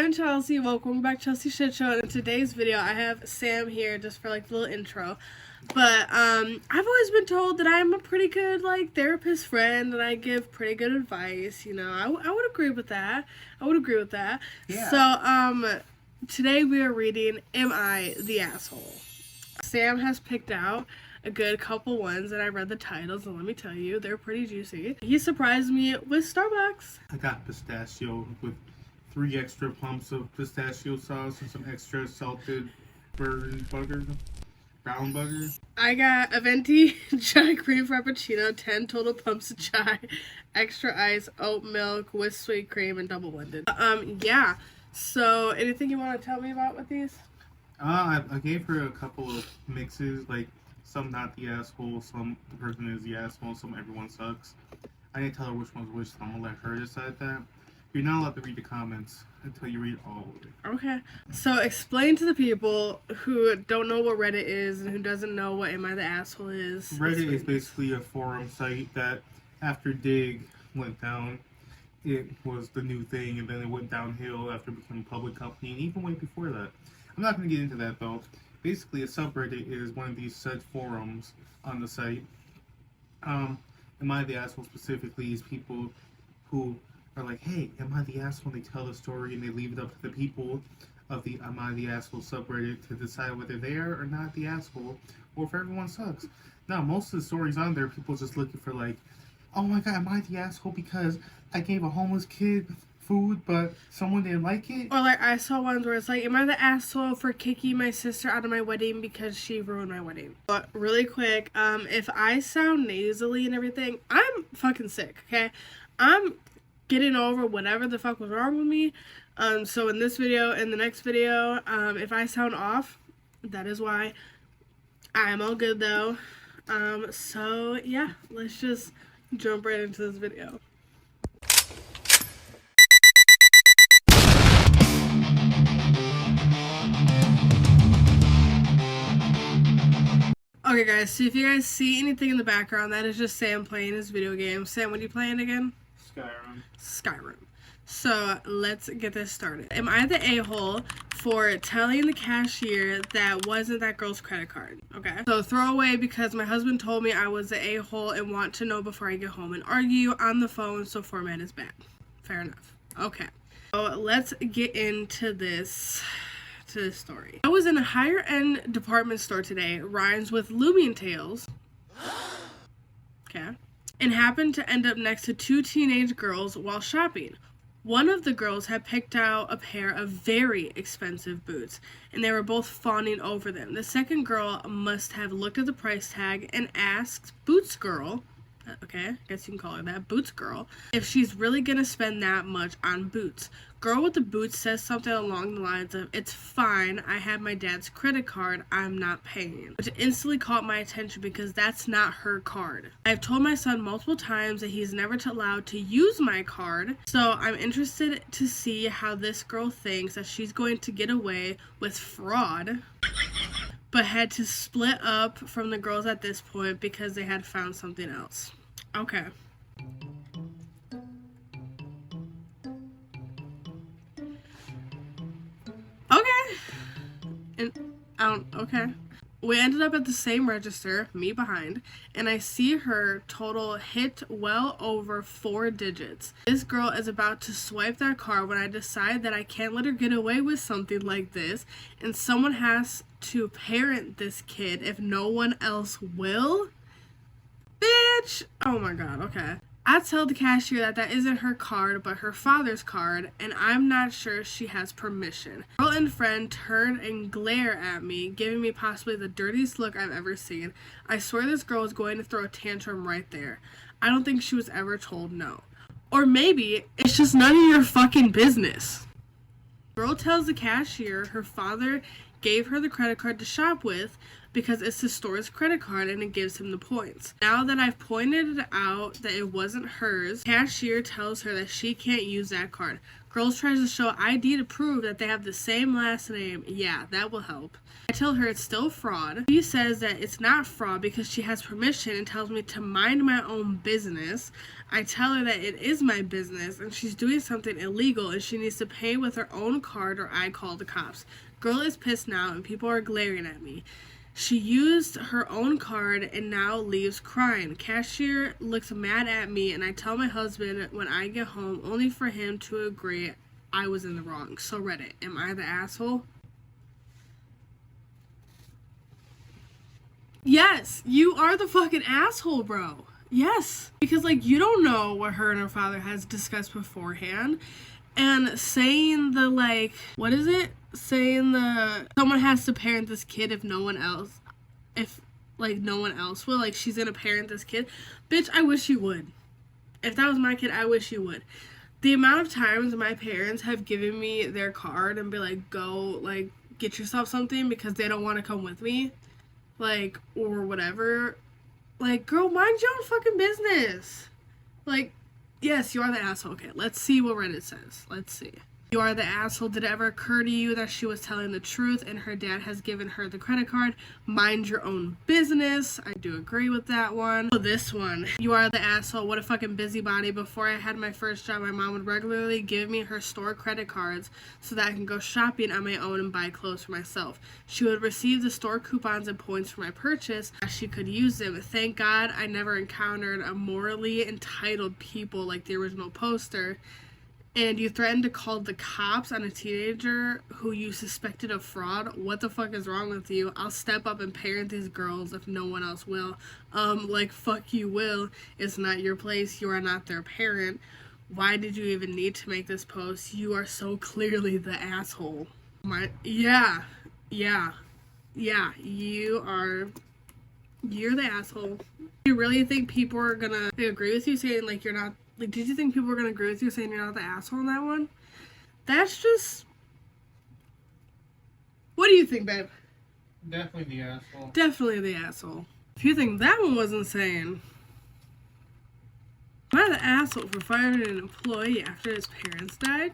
I'm Chelsea. Welcome back to Chelsea Shit Show. And in today's video, I have Sam here just for like a little intro. But I've always been told that I'm a pretty good like therapist friend and I give pretty good advice. You know, I would agree with that. Yeah. So today we are reading Am I the Asshole? Sam has picked out a good couple ones and I read the titles and let me tell you, they're pretty juicy. He surprised me with Starbucks. I got pistachio with 3 extra pumps of pistachio sauce and some extra salted brown butter. I got a venti chai cream frappuccino, 10 total pumps of chai, extra ice, oat milk with sweet cream and double blended. Yeah. So anything you want to tell me about with these? I gave her a couple of mixes, like some not the asshole, some the person is the asshole, some everyone sucks. I didn't tell her which one's which, so I'm gonna let her decide that. You're not allowed to read the comments until you read all of it. Okay. So explain to the people who don't know what Reddit is and who doesn't know what Am I the Asshole is. Reddit is basically a forum site that after Dig went down, it was the new thing, and then it went downhill after it became a public company, and even way before that. I'm not going to get into that though. Basically, a subreddit is one of these such forums on the site. Am I the Asshole specifically is people who are like, hey, am I the asshole? They tell the story and they leave it up to the people of the Am I the Asshole subreddit to decide whether they are or not the asshole, or if everyone sucks. Now, most of the stories on there, people just looking for like, oh my god, am I the asshole because I gave a homeless kid food but someone didn't like it? Or like I saw ones where it's like, am I the asshole for kicking my sister out of my wedding because she ruined my wedding? But really quick, if I sound nasally and everything, I'm fucking sick, okay? I'm getting over whatever the fuck was wrong with me. So in this video and the next video, if I sound off, that is why. I'm all good though. So yeah, let's just jump right into this video. Okay guys, so if you guys see anything in the background, that is just Sam playing his video game. Sam, what are you playing again? Skyrim. So let's get this started. Am I the a-hole for telling the cashier that wasn't that girl's credit card? Okay. So throw away because my husband told me I was the a-hole and want to know before I get home and argue on the phone, so format is bad. Fair enough. Okay. So let's get into this story. I was in a higher end department store today, rhymes with looming tales. Okay. And happened to end up next to 2 teenage girls while shopping. One of the girls had picked out a pair of very expensive boots, and they were both fawning over them. The second girl must have looked at the price tag and asked Boots Girl, okay, I guess you can call her that, Boots Girl, if she's really gonna spend that much on boots. Girl with the boots says something along the lines of, it's fine, I have my dad's credit card, I'm not paying. Which instantly caught my attention because that's not her card. I've told my son multiple times that he's never allowed to use my card, so I'm interested to see how this girl thinks that she's going to get away with fraud, but had to split up from the girls at this point because they had found something else. Okay. Okay. We ended up at the same register, me behind, and I see her total hit well over 4 digits. This girl is about to swipe that card when I decide that I can't let her get away with something like this, and someone has to parent this kid if no one else will? Bitch! Oh my god, okay. I tell the cashier that isn't her card, but her father's card, and I'm not sure she has permission. Girl and friend turn and glare at me, giving me possibly the dirtiest look I've ever seen. I swear this girl is going to throw a tantrum right there. I don't think she was ever told no. Or maybe it's just none of your fucking business. Girl tells the cashier her father gave her the credit card to shop with because it's the store's credit card and it gives him the points. Now that I've pointed out that it wasn't hers, cashier tells her that she can't use that card. Girls tries to show ID to prove that they have the same last name. Yeah, that will help. I tell her it's still fraud. She says that it's not fraud because she has permission and tells me to mind my own business. I tell her that it is my business and she's doing something illegal and she needs to pay with her own card or I call the cops. Girl is pissed now and people are glaring at me. She used her own card and now leaves crying. Cashier looks mad at me and I tell my husband when I get home only for him to agree I was in the wrong. So Reddit, am I the asshole? Yes, you are the fucking asshole, bro. Yes. Because, like, you don't know what her and her father has discussed beforehand. And saying the, like, what is it? Saying someone has to parent this kid if no one else will. Like, she's gonna parent this kid. Bitch, I wish you would. If that was my kid, I wish you would. The amount of times my parents have given me their card and be like, go, like, get yourself something because they don't want to come with me. Like, or whatever. Like, girl, mind your own fucking business. Like, yes, you are the asshole. Okay, let's see what Reddit says. Let's see. You are the asshole. Did it ever occur to you that she was telling the truth and her dad has given her the credit card? Mind your own business. I do agree with that one. Oh, this one. You are the asshole. What a fucking busybody. Before I had my first job, my mom would regularly give me her store credit cards so that I can go shopping on my own and buy clothes for myself. She would receive the store coupons and points for my purchase as she could use them. Thank God I never encountered a morally entitled people like the original poster. And you threatened to call the cops on a teenager who you suspected of fraud. What the fuck is wrong with you? I'll step up and parent these girls if no one else will. Like, fuck you will. It's not your place. You are not their parent. Why did you even need to make this post? You are so clearly the asshole. Yeah, you're the asshole. Do you really think people are gonna agree with you saying, like, you're not, like, did you think people were gonna agree with you saying you're not the asshole in that one? That's just... What do you think, babe? Definitely the asshole. Definitely the asshole. If you think that one was insane... Am I the asshole for firing an employee after his parents died?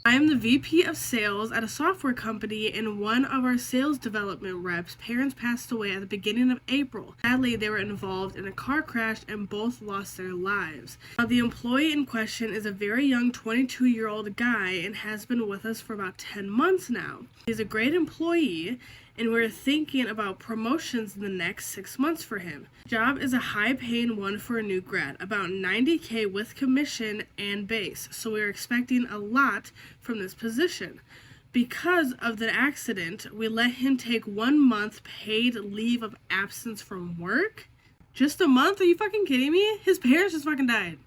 I am the VP of sales at a software company, and one of our sales development reps' parents passed away at the beginning of April. Sadly, they were involved in a car crash and both lost their lives. Now, the employee in question is a very young 22-year-old guy and has been with us for about 10 months now. He's a great employee, and we're thinking about promotions in the next 6 months for him. The job is a high-paying one for a new grad, about $90K with commission and base, so we're expecting a lot from this position. Because of the accident, we let him take 1 month paid leave of absence from work. Just a month? Are you fucking kidding me? His parents just fucking died.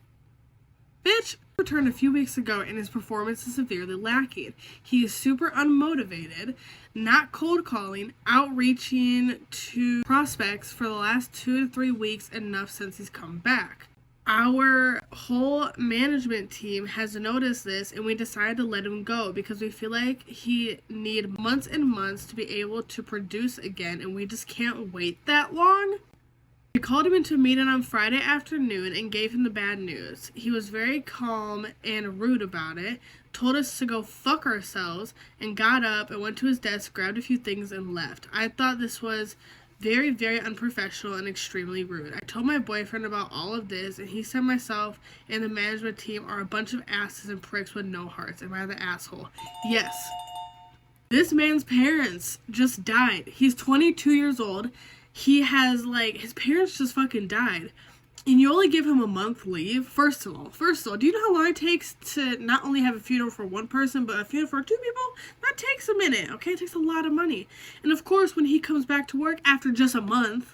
Bitch! Returned a few weeks ago and his performance is severely lacking. He is super unmotivated, not cold calling, outreaching to prospects for the last 2 to 3 weeks, enough since he's come back. Our whole management team has noticed this and we decided to let him go because we feel like he need months and months to be able to produce again and we just can't wait that long. We called him into a meeting on Friday afternoon and gave him the bad news. He was very calm and rude about it, told us to go fuck ourselves, and got up and went to his desk, grabbed a few things, and left. I thought this was very, very unprofessional and extremely rude. I told my boyfriend about all of this, and he said myself and the management team are a bunch of asses and pricks with no hearts. Am I the asshole? Yes. This man's parents just died. He's 22 years old. He has, like, his parents just fucking died. And you only give him a month leave? First of all, do you know how long it takes to not only have a funeral for one person, but a funeral for 2 people? That takes a minute, okay? It takes a lot of money. And of course, when he comes back to work after just a month,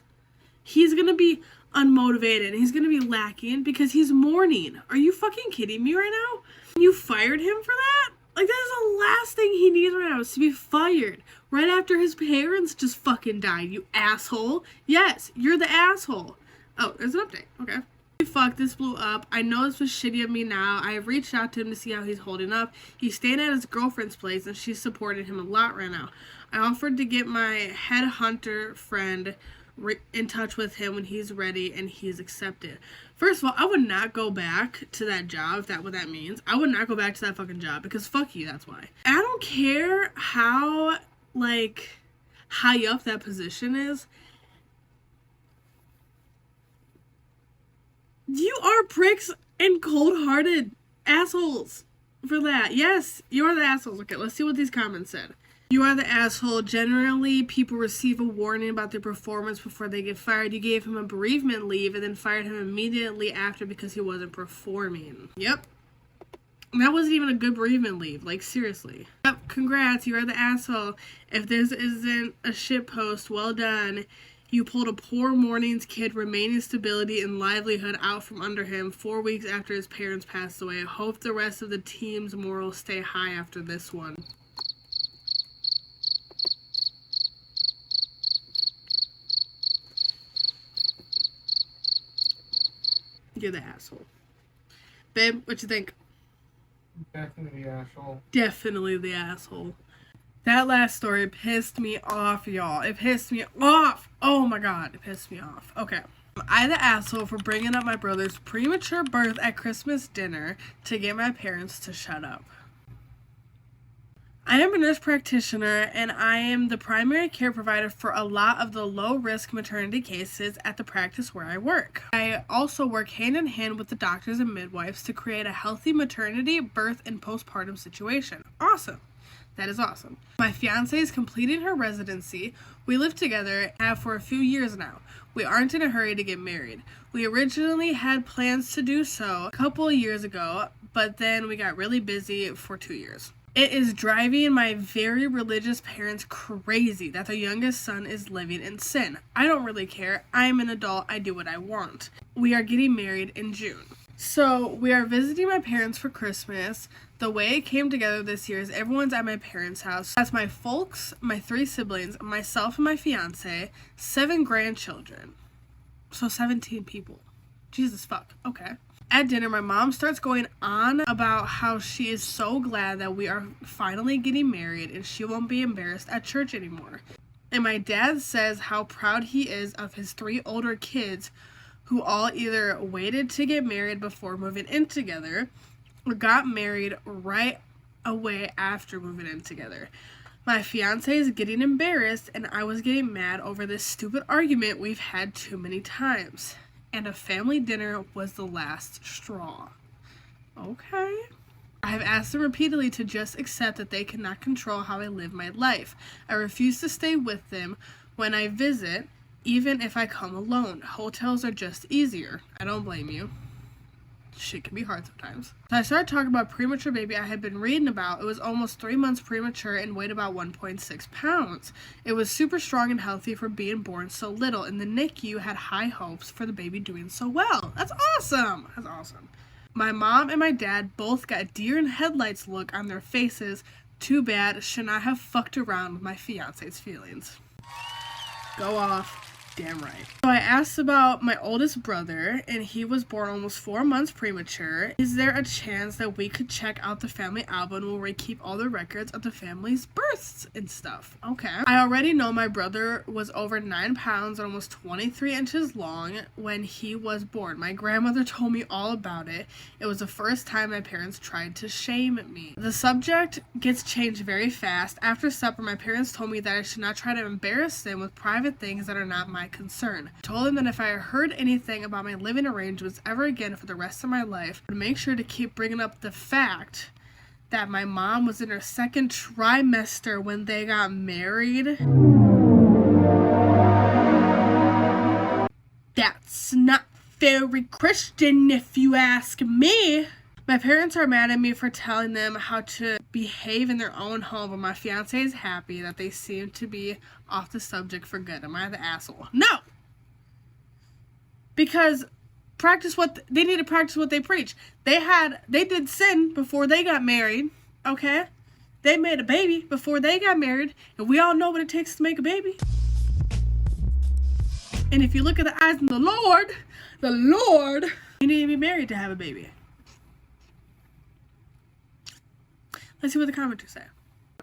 he's gonna be unmotivated and he's gonna be lacking because he's mourning. Are you fucking kidding me right now? You fired him for that? Like, that is the last thing he needs right now is to be fired. Right after his parents just fucking died, you asshole. Yes, you're the asshole. Oh, there's an update. Okay. Fuck, this blew up. I know this was shitty of me now. I have reached out to him to see how he's holding up. He's staying at his girlfriend's place and she's supporting him a lot right now. I offered to get my headhunter friend in touch with him when he's ready and he's accepted. First of all, I would not go back to that job, if that's what that means. I would not go back to that fucking job because fuck you, that's why. I don't care how, like, high up that position is. You are pricks and cold-hearted assholes for that. Yes, you are the assholes. Okay, let's see what these comments said. You are the asshole. Generally, people receive a warning about their performance before they get fired. You gave him a bereavement leave and then fired him immediately after because he wasn't performing. Yep. And that wasn't even a good bereavement leave. Like, seriously. Yep, congrats. You are the asshole. If this isn't a shit post, well done. You pulled a poor morning's kid remaining stability and livelihood out from under him 4 weeks after his parents passed away. I hope the rest of the team's morals stay high after this one. You're the asshole. Babe, what you think? Definitely the asshole. Definitely the asshole. That last story pissed me off, y'all. It pissed me off. Oh my god, it pissed me off. Okay. Am I the asshole for bringing up my brother's premature birth at Christmas dinner to get my parents to shut up? I am a nurse practitioner and I am the primary care provider for a lot of the low-risk maternity cases at the practice where I work. I also work hand in hand with the doctors and midwives to create a healthy maternity, birth, and postpartum situation. Awesome. That is awesome. My fiance is completing her residency. We live together, have for a few years now. We aren't in a hurry to get married. We originally had plans to do so a couple of years ago, but then we got really busy for 2 years. It is driving my very religious parents crazy that their youngest son is living in sin. I don't really care. I am an adult. I do what I want. We are getting married in June. So we are visiting my parents for Christmas. The way it came together this year is everyone's at my parents' house. That's my folks, my 3 siblings, myself and my fiance, 7 grandchildren. So 17 people. Jesus fuck. Okay. At dinner, my mom starts going on about how she is so glad that we are finally getting married and she won't be embarrassed at church anymore. And my dad says how proud he is of his 3 older kids who all either waited to get married before moving in together or got married right away after moving in together. My fiance is getting embarrassed and I was getting mad over this stupid argument we've had too many times. And a family dinner was the last straw. Okay. I have asked them repeatedly to just accept that they cannot control how I live my life. I refuse to stay with them when I visit, even if I come alone. Hotels are just easier. I don't blame you. Shit can be hard sometimes. So I started talking about premature baby I had been reading about. It was almost 3 months premature and weighed about 1.6 pounds. It was super strong and healthy for being born so little, and the NICU had high hopes for the baby doing so well. That's awesome. That's awesome. My mom and my dad both got deer in headlights look on their faces. Too bad. Should not have fucked around with my fiance's feelings. Go off. Damn right. So I asked about my oldest brother, and he was born almost 4 months premature. Is there a chance that we could check out the family album where we keep all the records of the family's births and stuff? Okay. I already know my brother was over 9 pounds and almost 23 inches long when he was born. My grandmother told me all about it. It was the first time my parents tried to shame me. The subject gets changed very fast. After supper, my parents told me that I should not try to embarrass them with private things that are not my concern. I told them that if I heard anything about my living arrangements ever again for the rest of my life, I would make sure to keep bringing up the fact that my mom was in her 2nd trimester when they got married. That's not very Christian if you ask me. My parents are mad at me for telling them how to behave in their own home, but my fiance is happy that they seem to be off the subject for good. Am I the asshole? No! Because they need to practice what they preach. They did sin before they got married, okay? They made a baby before they got married, and we all know what it takes to make a baby. And if you look at the eyes of the Lord, you need to be married to have a baby. Let's see what the commenters say.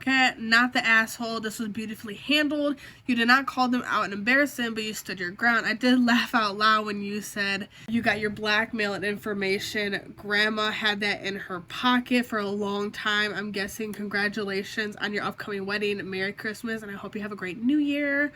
Okay, not the asshole. This was beautifully handled. You did not call them out and embarrass them, but you stood your ground. I did laugh out loud when you said you got your blackmail and information. Grandma had that in her pocket for a long time. I'm guessing congratulations on your upcoming wedding. Merry Christmas, and I hope you have a great New Year.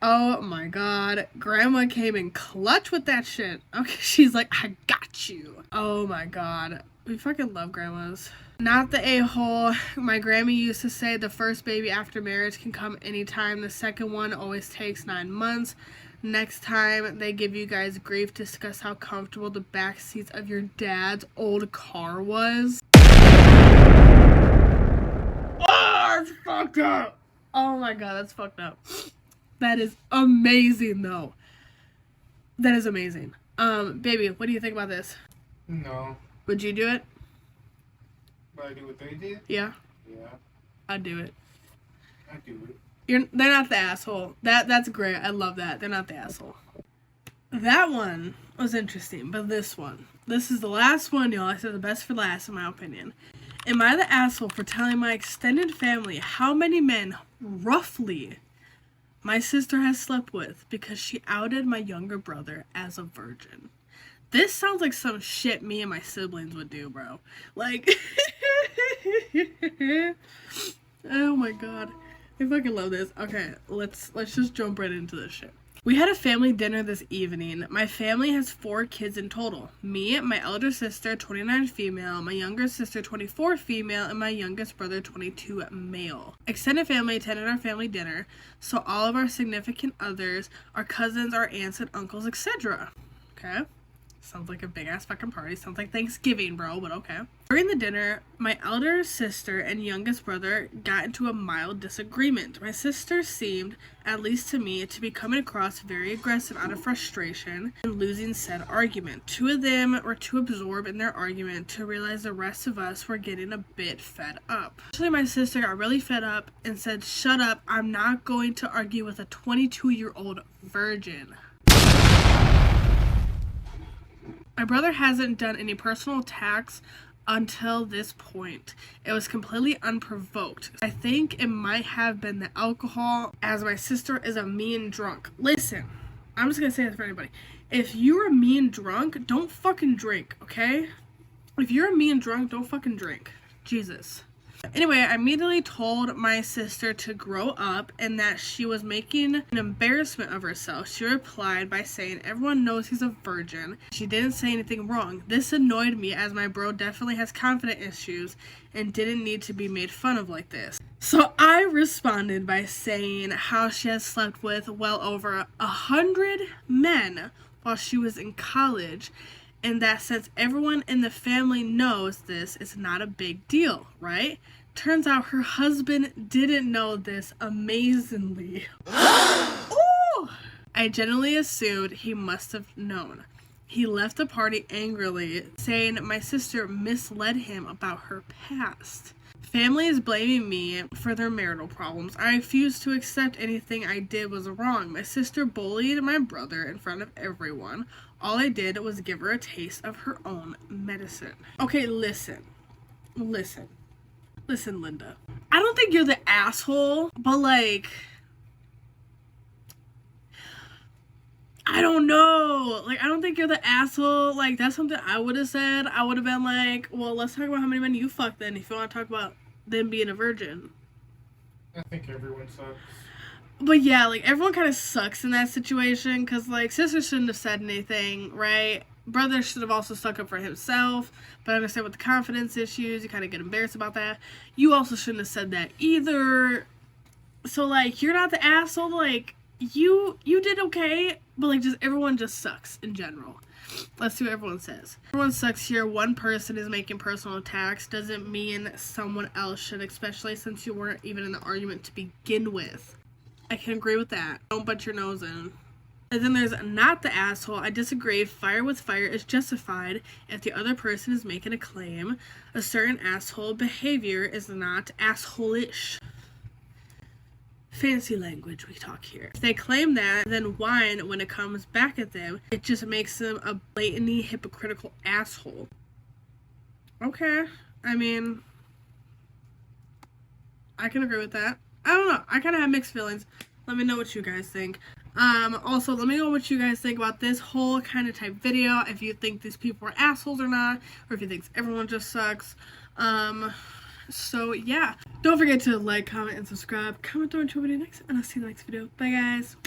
Oh my god. Grandma came in clutch with that shit. Okay, she's like, I got you. Oh my god. We fucking love grandmas. Not the a-hole. My Grammy used to say the first baby after marriage can come anytime. The second one always takes 9 months. Next time they give you guys grief, discuss how comfortable the back seats of your dad's old car was. Oh, that's fucked up. Oh my god, that's fucked up. That is amazing though. That is amazing. Baby, what do you think about this? No. Would you do it? Would I do what they did? Yeah. Yeah. I'd do it. I'd do it. They're not the asshole. That's great. I love that. They're not the asshole. That one was interesting, but this is the last one, y'all. I said the best for last, in my opinion. Am I the asshole for telling my extended family how many men, roughly, my sister has slept with because she outed my younger brother as a virgin? This sounds like some shit me and my siblings would do, bro. Like, oh my god. I fucking love this. Okay, let's just jump right into this shit. We had a family dinner this evening. My family has 4 kids in total. Me, my elder sister, 29 female, my younger sister, 24 female, and my youngest brother, 22 male. Extended family attended our family dinner, so all of our significant others, our cousins, our aunts and uncles, etc. Okay? Sounds like a big ass fucking party. Sounds like Thanksgiving, bro, but okay. During the dinner, my elder sister and youngest brother got into a mild disagreement. My sister seemed, at least to me, to be coming across very aggressive out of frustration and losing said argument. 2 of them were too absorbed in their argument to realize the rest of us were getting a bit fed up. Actually, my sister got really fed up and said, "Shut up, I'm not going to argue with a 22-year-old virgin." My brother hasn't done any personal attacks until this point. It was completely unprovoked. I think it might have been the alcohol, as my sister is a mean drunk. Listen, I'm just gonna say this for anybody. If you're a mean drunk, don't fucking drink, okay? If you're a mean drunk, don't fucking drink. Jesus. Anyway, I immediately told my sister to grow up and that she was making an embarrassment of herself. She replied by saying everyone knows he's a virgin. She didn't say anything wrong. This annoyed me as my bro definitely has confidence issues and didn't need to be made fun of like this. So I responded by saying how she has slept with well over 100 men while she was in college, and that since everyone in the family knows this, it's not a big deal, right? Turns out her husband didn't know this amazingly. Ooh! I genuinely assumed he must have known. He left the party angrily, saying my sister misled him about her past. Family is blaming me for their marital problems. I refuse to accept anything I did was wrong. My sister bullied my brother in front of everyone. All I did was give her a taste of her own medicine. Okay, listen, Linda. I don't think you're the asshole, but like, I don't know. Like, I don't think you're the asshole. Like, that's something I would have said. I would have been like, well, let's talk about how many men you fucked then if you want to talk about them being a virgin. I think everyone sucks. But yeah, like, everyone kind of sucks in that situation because, like, sister shouldn't have said anything, right? Brother should have also stuck up for himself, but I understand with the confidence issues, you kind of get embarrassed about that. You also shouldn't have said that either. So, like, you're not the asshole. Like, you did okay, but, like, just everyone just sucks in general. Let's see what everyone says. Everyone sucks here. One person is making personal attacks. Doesn't mean someone else should, especially since you weren't even in the argument to begin with. I can agree with that. Don't butt your nose in. And then there's not the asshole. I disagree. Fire with fire is justified if the other person is making a claim. A certain asshole behavior is not asshole-ish. Fancy language we talk here. If they claim that, then whine when it comes back at them. It just makes them a blatantly hypocritical asshole. Okay. I mean, I can agree with that. I don't know. I kind of have mixed feelings. Let me know what you guys think. Also, let me know what you guys think about this whole kind of type video. If you think these people are assholes or not, or if you think everyone just sucks. So yeah, don't forget to like, comment, and subscribe. Comment down to a video next, and I'll see you in the next video. Bye, guys.